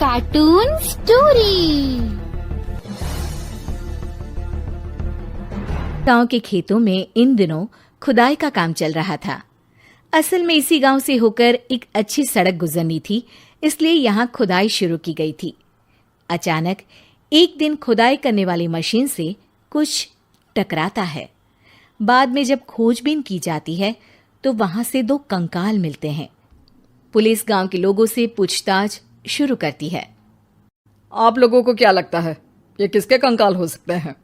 Cartoon story. गांव के खेतों में इन दिनों खुदाई का काम चल रहा था। असल में इसी गांव से होकर एक अच्छी सड़क गुजरनी थी, इसलिए यहाँ खुदाई शुरू की गई थी। अचानक एक दिन खुदाई करने वाली मशीन से कुछ टकराता है। बाद में जब खोजबीन की जाती है तो वहां से 2 कंकाल मिलते हैं। पुलिस गांव के लोगों से पूछताछ शुरू करती है। आप लोगों को क्या लगता है ये किसके कंकाल हो सकते हैं?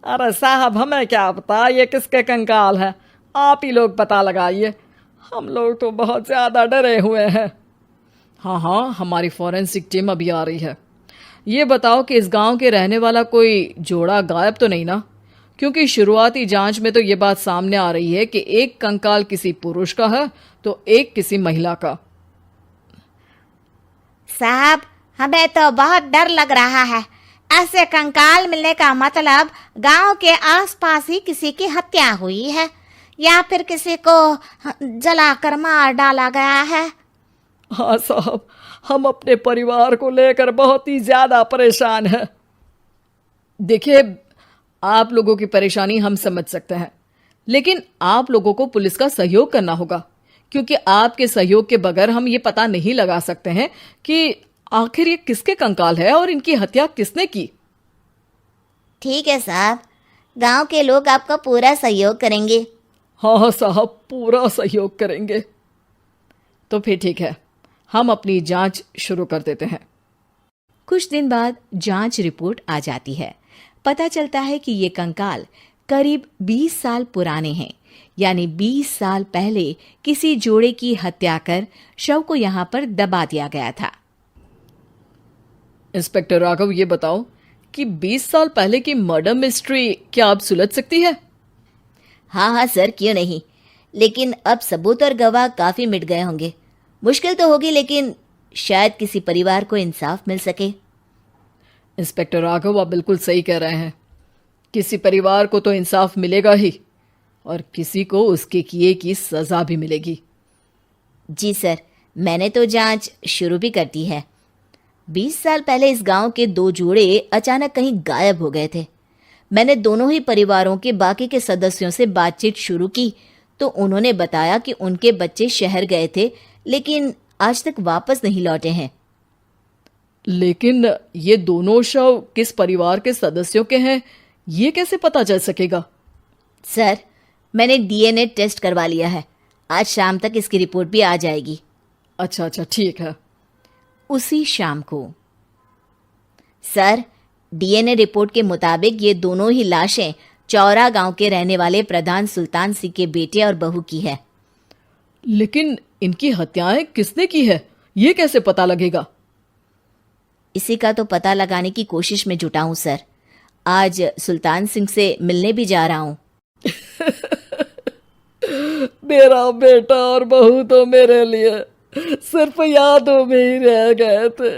अरे साहब, हमें क्या पता ये किसके कंकाल है, आप ही लोग पता लगाइए। हम लोग तो बहुत ज़्यादा डरे हुए हैं। हाँ, हमारी फॉरेंसिक टीम अभी आ रही है। ये बताओ कि इस गांव के रहने वाला कोई जोड़ा गायब तो नहीं ना? क्योंकि शुरुआती जांच में तो ये बात सामने आ रही है कि एक कंकाल किसी पुरुष का है तो एक किसी महिला का। साहब, हमें तो बहुत डर लग रहा है। ऐसे कंकाल मिलने का मतलब गांव के आसपास ही किसी की हत्या हुई है या फिर किसी को जलाकर मार डाला गया है। हाँ साहब, हम अपने परिवार को लेकर बहुत ही ज्यादा परेशान हैं। देखिए, आप लोगों की परेशानी हम समझ सकते हैं, लेकिन आप लोगों को पुलिस का सहयोग करना होगा, क्योंकि आपके सहयोग के बगैर हम ये पता नहीं लगा सकते हैं कि आखिर ये किसके कंकाल है और इनकी हत्या किसने की। ठीक है साहब, गांव के लोग आपका पूरा सहयोग करेंगे। हाँ साहब, पूरा सहयोग करेंगे। तो फिर ठीक है, हम अपनी जांच शुरू कर देते हैं। कुछ दिन बाद जांच रिपोर्ट आ जाती है। पता चलता है कि ये कंकाल करीब 20 साल पुराने हैं, यानी 20 साल पहले किसी जोड़े की हत्या कर शव को यहाँ पर दबा दिया गया था। इंस्पेक्टर राघव, ये बताओ कि 20 साल पहले की मर्डर मिस्ट्री क्या अब सुलझ सकती है? हाँ सर, क्यों नहीं। लेकिन अब सबूत और गवाह काफी मिट गए होंगे। मुश्किल तो होगी, लेकिन शायद किसी परिवार को इंसाफ मिल सके। इंस्पेक्टर राघव, आप बिल्कुल सही कह रहे हैं। किसी परिवार को तो इंसाफ मिलेगा ही और किसी को उसके किए की सजा भी मिलेगी। जी सर, मैंने तो जांच शुरू भी कर दी है। 20 साल पहले इस गांव के 2 जोड़े अचानक कहीं गायब हो गए थे। मैंने दोनों ही परिवारों के बाकी के सदस्यों से बातचीत शुरू की तो उन्होंने बताया कि उनके बच्चे शहर गए थे, लेकिन आज तक वापस नहीं लौटे हैं। लेकिन ये दोनों शव किस परिवार के सदस्यों के हैं, ये कैसे पता चल सकेगा? सर, मैंने डीएनए टेस्ट करवा लिया है। आज शाम तक इसकी रिपोर्ट भी आ जाएगी। अच्छा, ठीक है। उसी शाम को सर, डीएनए रिपोर्ट के मुताबिक ये दोनों ही लाशें चौरा गांव के रहने वाले प्रधान सुल्तान सिंह के बेटे और बहू की है। लेकिन इनकी हत्याएं किसने की है, ये कैसे पता लगेगा? इसी का तो पता लगाने की कोशिश में जुटा हूं सर। आज सुल्तान सिंह से मिलने भी जा रहा हूं। मेरा बेटा और बहू तो मेरे लिए सिर्फ यादों में ही रह गए थे।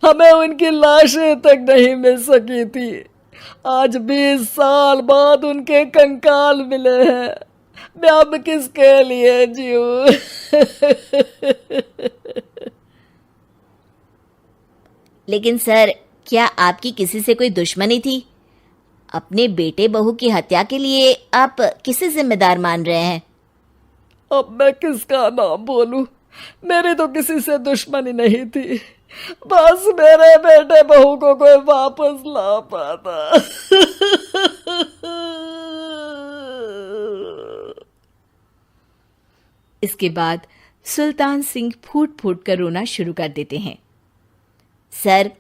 हमें उनकी लाशें तक नहीं मिल सकी थी। आज 20 साल बाद उनके कंकाल मिले हैं। मैं अब किसके लिए जीऊं? लेकिन सर, क्या आपकी किसी से कोई दुश्मनी थी? अपने बेटे बहू की हत्या के लिए आप किसे जिम्मेदार मान रहे हैं? अब मैं किसका नाम बोलूं? मेरी तो किसी से दुश्मनी नहीं थी, बस मेरे बेटे बहू को कोई वापस ला पाता। इसके बाद सुल्तान सिंह फूट फूट कर रोना शुरू कर देते हैं। सर,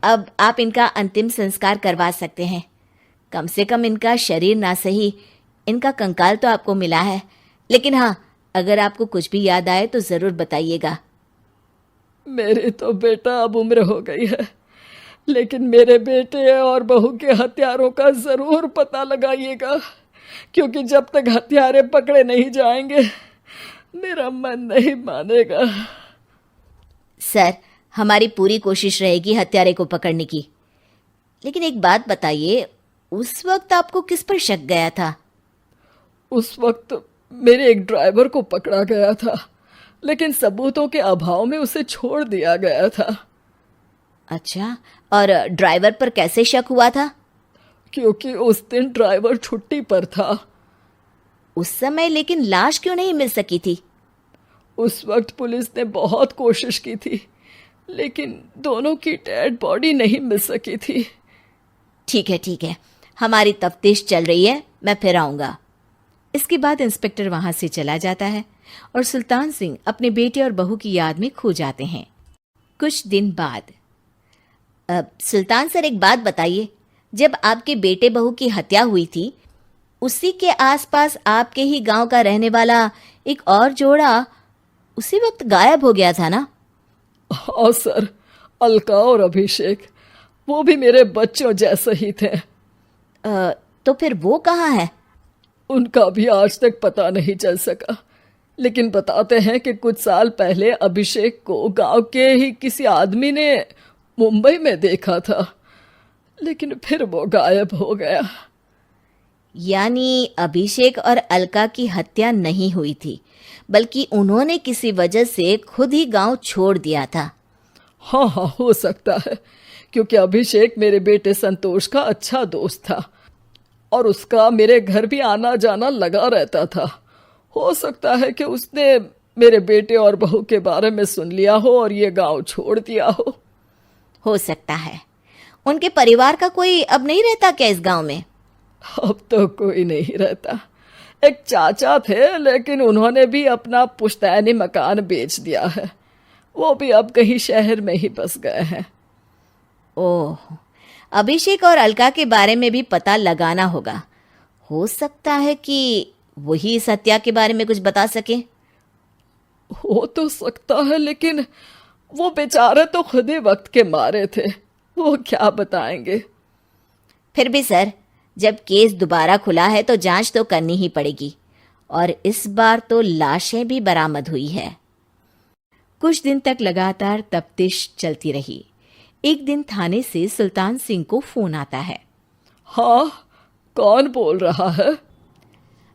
अब आप इनका अंतिम संस्कार करवा सकते हैं। कम से कम इनका शरीर ना सही, इनका कंकाल तो आपको मिला है। लेकिन हाँ, अगर आपको कुछ भी याद आए तो जरूर बताइएगा। मेरी तो बेटा अब उम्र हो गई है, लेकिन मेरे बेटे और बहू के हत्यारों का जरूर पता लगाइएगा, क्योंकि जब तक हत्यारे पकड़े नहीं जाएंगे मेरा मन नहीं मानेगा। सर, हमारी पूरी कोशिश रहेगी हत्यारे को पकड़ने की। लेकिन एक बात बताइए, उस वक्त आपको किस पर शक गया था? उस वक्त मेरे एक ड्राइवर को पकड़ा गया था, लेकिन सबूतों के अभाव में उसे छोड़ दिया गया था। अच्छा, और ड्राइवर पर कैसे शक हुआ था? क्योंकि उस दिन ड्राइवर छुट्टी पर था। उस समय लेकिन लाश क्यों नहीं मिल सकी थी? उस वक्त पुलिस ने बहुत कोशिश की थी, लेकिन दोनों की डेड बॉडी नहीं मिल सकी थी। ठीक है, हमारी तफ्तीश चल रही है, मैं फिर आऊंगा। इसके बाद इंस्पेक्टर वहां से चला जाता है और सुल्तान सिंह अपने बेटे और बहू की याद में खो जाते हैं। कुछ दिन बाद सुल्तान सर, एक बात बताइए, जब आपके बेटे बहू की हत्या हुई थी, उसी के आसपास आपके ही गांव का रहने वाला एक और जोड़ा उसी वक्त गायब हो गया था ना? हाँ सर, अलका और अभिषेक, वो भी मेरे बच्चों जैसे ही थे। तो फिर वो कहाँ है? उनका भी आज तक पता नहीं चल सका, लेकिन बताते हैं कि कुछ साल पहले अभिषेक को गांव के ही किसी आदमी ने मुंबई में देखा था, लेकिन फिर वो गायब हो गया। यानी अभिषेक और अलका की हत्या नहीं हुई थी, बल्कि उन्होंने किसी वजह से खुद ही गांव छोड़ दिया था। हाँ, हो सकता है, क्योंकि अभिषेक मेरे बेटे संतोष का अच्छा दोस्त था और उसका मेरे घर भी आना जाना लगा रहता था। हो सकता है कि उसने मेरे बेटे और बहू के बारे में सुन लिया हो और ये गांव छोड़ दिया हो सकता है। उनके परिवार का कोई अब नहीं रहता क्या इस गांव में? अब तो कोई नहीं रहता। एक चाचा थे, लेकिन उन्होंने भी अपना पुश्तैनी मकान बेच दिया है। वो भी अब कहीं शहर में ही बस गए हैं। ओह, अभिषेक और अलका के बारे में भी पता लगाना होगा। हो सकता है कि वही इस हत्या के बारे में कुछ बता सके। हो तो सकता है, लेकिन वो बेचारे तो खुद ही वक्त के मारे थे, वो क्या बताएंगे। फिर भी सर, जब केस दोबारा खुला है तो जांच तो करनी ही पड़ेगी, और इस बार तो लाशें भी बरामद हुई है। कुछ दिन तक लगातार तफ्तीश चलती रही। एक दिन थाने से सुल्तान सिंह को फोन आता है। हाँ, कौन बोल रहा है?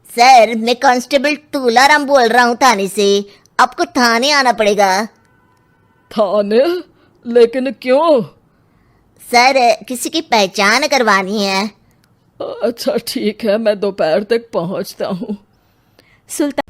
सर, मैं कांस्टेबल तुलाराम बोल रहा हूँ थाने से। आपको थाने आना पड़ेगा। थाने? लेकिन क्यों? सर, किसी की पहचान करवानी है। अच्छा ठीक है, मैं दोपहर तक पहुंचता हूँ। सुल्तान